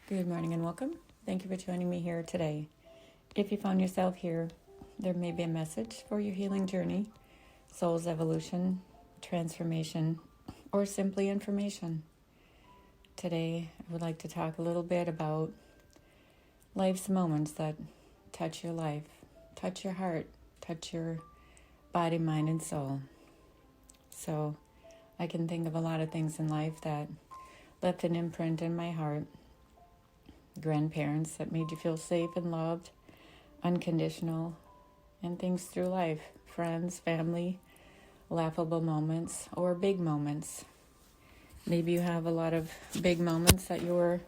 Good morning and welcome. Thank you for joining me here today. If you found yourself here, there may be a message for your healing journey, soul's evolution, transformation, or simply information. Today, I would like to talk a little bit about life's moments that touch your life, touch your heart, touch your body, mind, and soul. So, I can think of a lot of things in life that left an imprint in my heart. Grandparents that made you feel safe and loved, unconditional, and things through life, friends, family, laughable moments, or big moments. Maybe you have a lot of big moments that you were,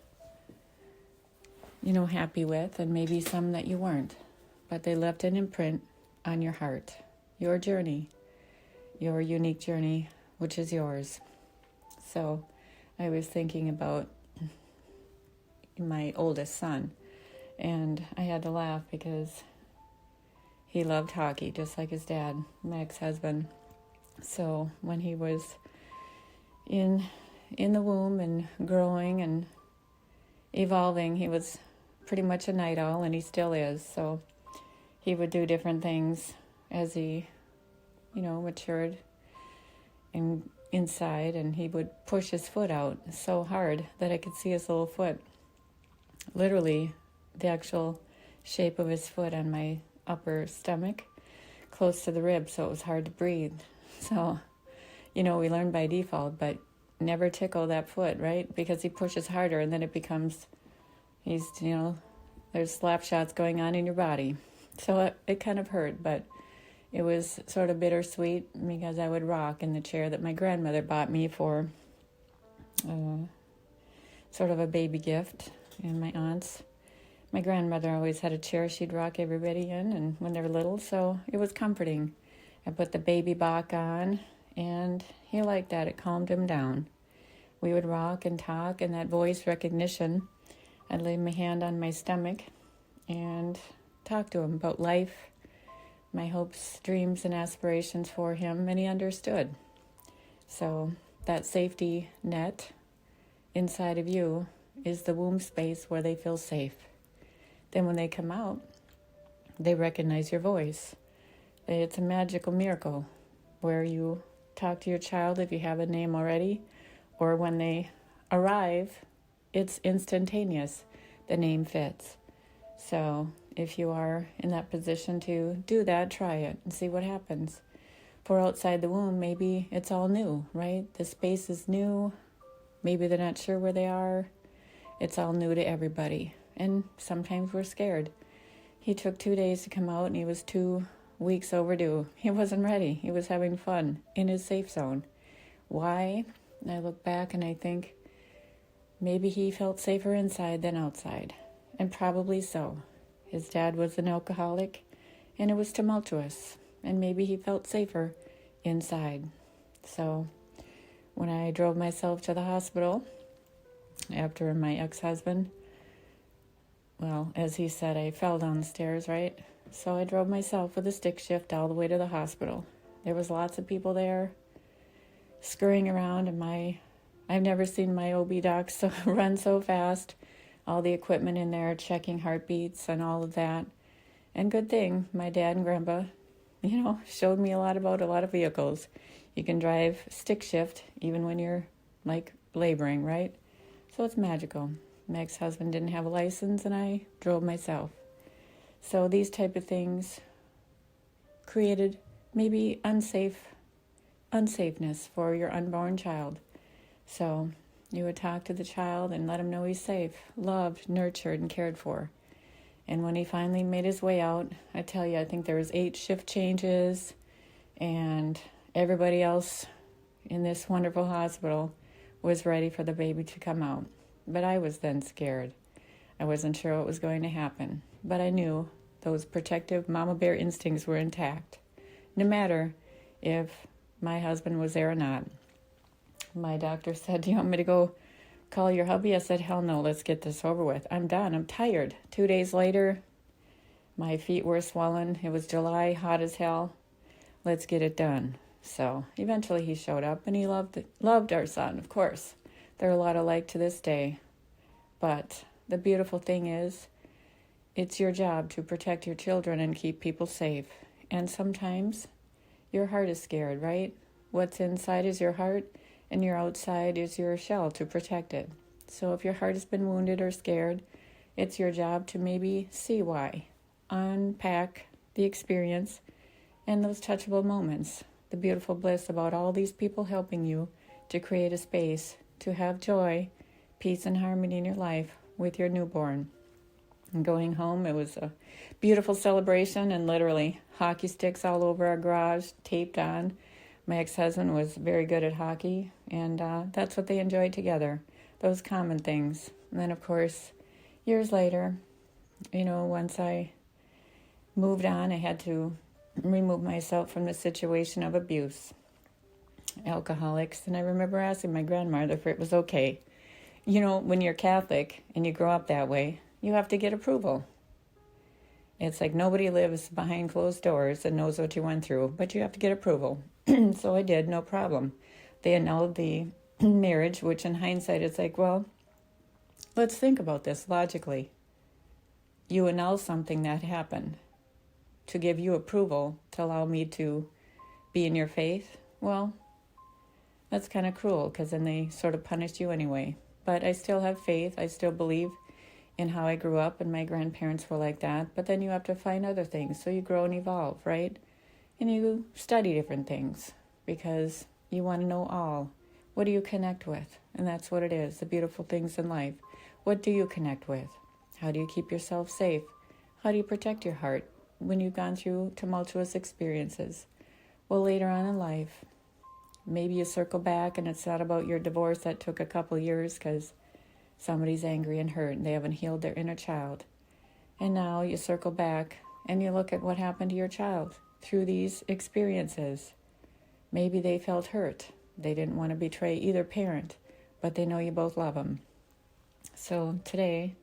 happy with, and maybe some that you weren't, but they left an imprint on your heart, your journey, your unique journey, which is yours. So I was thinking about my oldest son, and I had to laugh because he loved hockey just like his dad, my ex-husband. So when he was in the womb and growing and evolving, he was pretty much a night owl, and he still is. So he would do different things as he matured and inside, and he would push his foot out so hard that I could see his little foot, literally the actual shape of his foot on my upper stomach, close to the ribs, so it was hard to breathe. So, we learn by default, but never tickle that foot, right? Because he pushes harder, and then it becomes, there's slap shots going on in your body. So it kind of hurt, but it was sort of bittersweet because I would rock in the chair that my grandmother bought me for sort of a baby gift. And my grandmother always had a chair she'd rock everybody in, and when they were little, so it was comforting. I put the baby Bach on, and he liked that. It calmed him down. We would rock and talk, and that voice recognition, I'd lay my hand on my stomach and talk to him about life, my hopes, dreams, and aspirations for him, and he understood. So that safety net inside of you is the womb space where they feel safe. Then when they come out, they recognize your voice. It's a magical miracle where you talk to your child if you have a name already, or when they arrive, it's instantaneous. The name fits. So if you are in that position to do that, try it and see what happens. For outside the womb, maybe it's all new, right? The space is new. Maybe they're not sure where they are. It's all new to everybody, and sometimes we're scared. He took 2 days to come out, and he was 2 weeks overdue. He wasn't ready. He was having fun in his safe zone. Why? I look back and I think maybe he felt safer inside than outside, and probably so. His dad was an alcoholic, and it was tumultuous, and maybe he felt safer inside. So when I drove myself to the hospital after my ex-husband, well, as he said, I fell down the stairs, right? So I drove myself with a stick shift all the way to the hospital. There was lots of people there scurrying around, and I've never seen my OB docs run so fast. All the equipment in there, checking heartbeats and all of that. And good thing, my dad and grandpa, showed me a lot about a lot of vehicles. You can drive stick shift even when you're laboring, right? So it's magical. My ex-husband didn't have a license, and I drove myself. So these type of things created maybe unsafeness for your unborn child. So you would talk to the child and let him know he's safe, loved, nurtured, and cared for. And when he finally made his way out, I tell you, I think there was 8 shift changes, and everybody else in this wonderful hospital was ready for the baby to come out. But I was then scared. I wasn't sure what was going to happen. But I knew those protective mama bear instincts were intact, no matter if my husband was there or not. My doctor said, "Do you want me to go call your hubby?" I said, "Hell no, let's get this over with. I'm done. I'm tired." 2 days later, my feet were swollen. It was July, hot as hell. Let's get it done. So eventually he showed up, and he loved our son, of course. They're a lot alike to this day. But the beautiful thing is, it's your job to protect your children and keep people safe. And sometimes your heart is scared, right? What's inside is your heart, and your outside is your shell to protect it. So if your heart has been wounded or scared, it's your job to maybe see why. Unpack the experience and those touchable moments, the beautiful bliss about all these people helping you to create a space to have joy, peace, and harmony in your life with your newborn. And going home, it was a beautiful celebration, and literally hockey sticks all over our garage, taped on. My ex-husband was very good at hockey, and that's what they enjoyed together, those common things. And then, of course, years later, once I moved on, I had to remove myself from the situation of abuse, alcoholics. And I remember asking my grandmother if it was okay. When you're Catholic and you grow up that way, you have to get approval. It's like nobody lives behind closed doors and knows what you went through, but you have to get approval. So I did, no problem. They annulled the marriage, which in hindsight it's like, well, let's think about this logically. You annul something that happened to give you approval to allow me to be in your faith. Well, that's kind of cruel, because then they sort of punished you anyway. But I still have faith. I still believe in how I grew up, and my grandparents were like that. But then you have to find other things. So you grow and evolve, right? And you study different things because you want to know all. What do you connect with? And that's what it is, the beautiful things in life. What do you connect with? How do you keep yourself safe? How do you protect your heart when you've gone through tumultuous experiences? Well, later on in life, maybe you circle back and it's not about your divorce that took a couple years because somebody's angry and hurt and they haven't healed their inner child. And now you circle back and you look at what happened to your child through these experiences. Maybe they felt hurt. They didn't want to betray either parent, but they know you both love them. So today,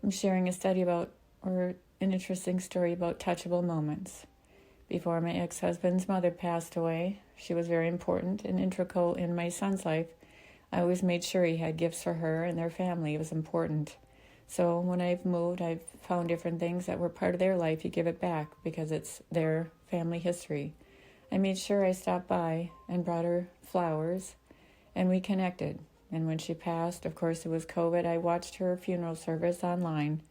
I'm sharing a study about, or an interesting story about touchable moments. Before my ex-husband's mother passed away, she was very important and integral in my son's life. I always made sure he had gifts for her and their family. It was important. So when I've moved, I've found different things that were part of their life. You give it back because it's their family history. I made sure I stopped by and brought her flowers, and we connected. And when she passed, of course it was COVID, I watched her funeral service online.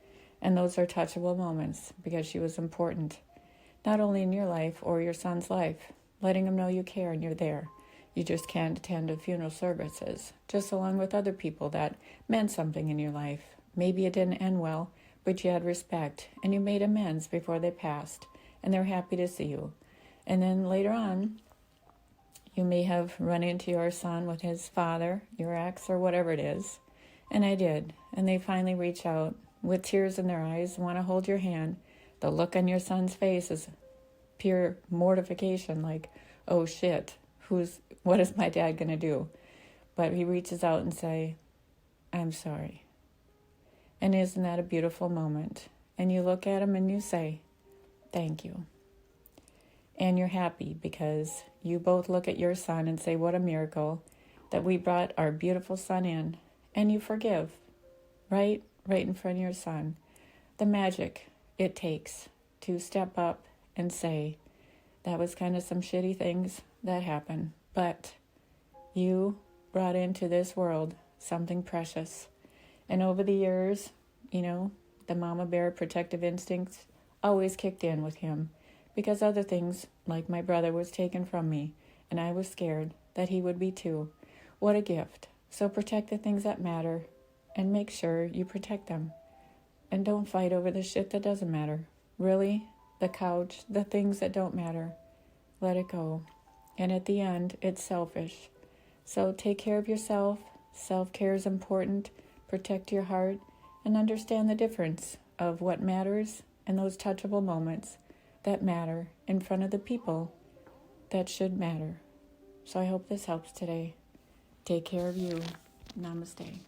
And those are touchable moments because she was important, not only in your life or your son's life, letting them know you care and you're there. You just can't attend the funeral services, just along with other people that meant something in your life. Maybe it didn't end well, but you had respect and you made amends before they passed, and they're happy to see you. And then later on, you may have run into your son with his father, your ex, or whatever it is. And I did. And they finally reach out with tears in their eyes, want to hold your hand. The look on your son's face is pure mortification, like, oh shit, what is my dad going to do? But he reaches out and say, I'm sorry. And isn't that a beautiful moment? And you look at him and you say, thank you. And you're happy because you both look at your son and say, what a miracle that we brought our beautiful son in. And you forgive, right in front of your son. The magic it takes to step up and say, that was kind of some shitty things that happened, but you brought into this world something precious. And over the years, the mama bear protective instincts always kicked in with him because other things, like my brother, was taken from me, and I was scared that he would be too. What a gift. So protect the things that matter and make sure you protect them. And don't fight over the shit that doesn't matter. Really, the couch, the things that don't matter, let it go. And at the end, it's selfish. So take care of yourself. Self-care is important. Protect your heart and understand the difference of what matters and those touchable moments that matter in front of the people that should matter. So I hope this helps today. Take care of you. Namaste.